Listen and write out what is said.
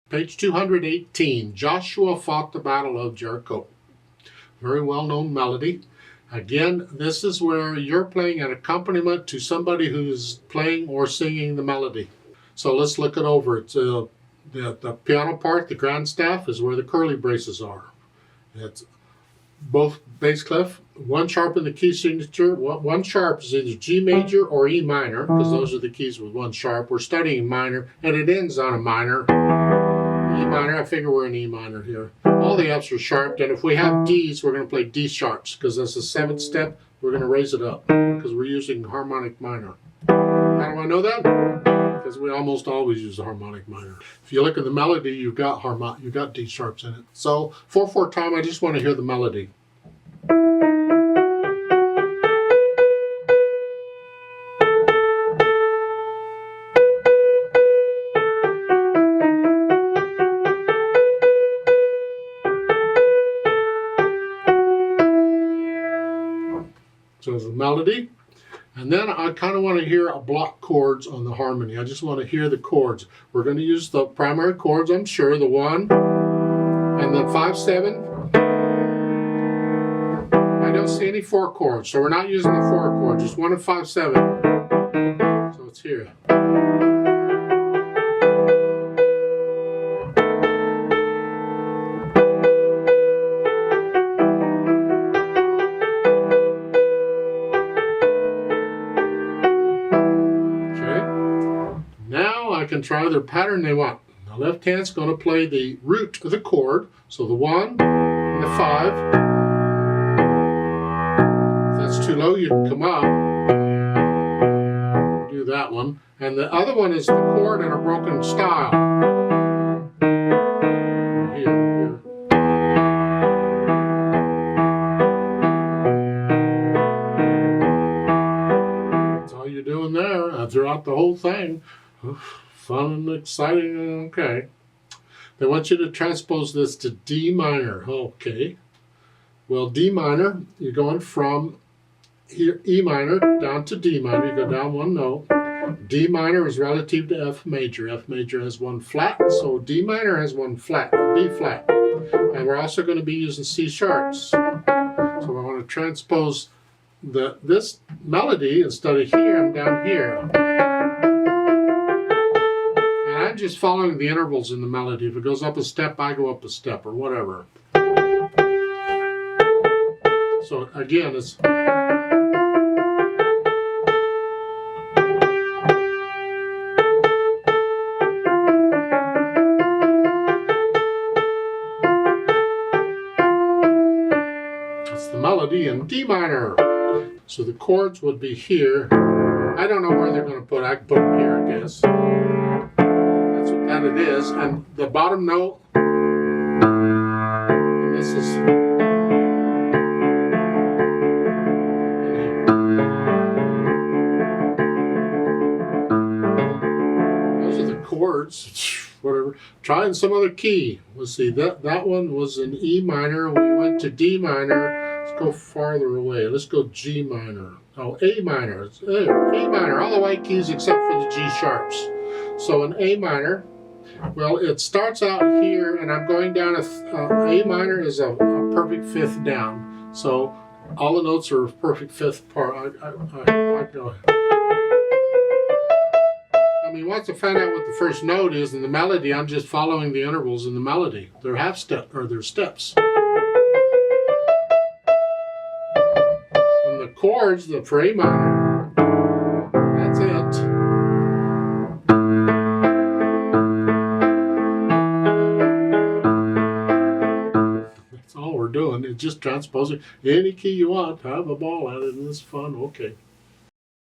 Page 218, Joshua fought the battle of Jericho. Very well-known melody. Again, this is where you're playing an accompaniment to somebody who's playing or singing the melody. So let's look it over. It's the piano part, the grand staff, is where the curly braces are. It's both bass clef, one sharp in the key signature. One sharp is either G major or E minor, because those are the keys with one sharp. We're studying minor, and it ends on a minor. E minor, I figure we're in E minor here. All the F's are sharped, and if we have D's, we're going to play D sharps, because that's the seventh step. We're going to raise it up, because we're using harmonic minor. How do I know that? Because we almost always use the harmonic minor. If you look at the melody, you've got D sharps in it. So 4/4 time, I just want to hear the melody. So the melody, and then I kind of want to hear a block chords on the harmony. I just want to hear the chords. We're going to use the primary chords, I'm sure, the 1, and then 5, 7. I don't see any 4 chords, so we're not using the 4 chords, just 1 and 5, 7. So it's here. I can try their pattern they want. The left hand's going to play the root of the chord, so the 1 and the 5. If that's too low, you can come up. Do that one. And the other one is the chord in a broken style. Here. That's all you're doing there throughout the whole thing. Fun and exciting. Okay. They want you to transpose this to D minor. Okay. Well, D minor, you're going from here, E minor down to D minor. You go down one note. D minor is relative to F major. F major has one flat, so D minor has one flat, B flat. And we're also going to be using C sharps. So I want to transpose this melody instead of here, I'm down here. I'm just following the intervals in the melody. If it goes up a step, I go up a step, or whatever. So again, it's... It's the melody in D minor. So the chords would be here. I don't know where they're going to put it. I can put them here, I guess. That it is, and the bottom note, and this is, those are the chords, whatever. Trying some other key. Let's see, that one was in E minor, we went to D minor. Let's go farther away. Let's go G minor. Oh, A minor. It's A minor, all the white keys except for the G sharps. So in A minor, well, it starts out here, and I'm going down A minor is a perfect fifth down. So all the notes are perfect fifth part. I go. I mean, once I find out what the first note is in the melody, I'm just following the intervals in the melody. They're half step, or they're steps. And the chords, for A minor, that's it. Doing it's just transposing any key you want. Have a ball at it, and it's fun. Okay.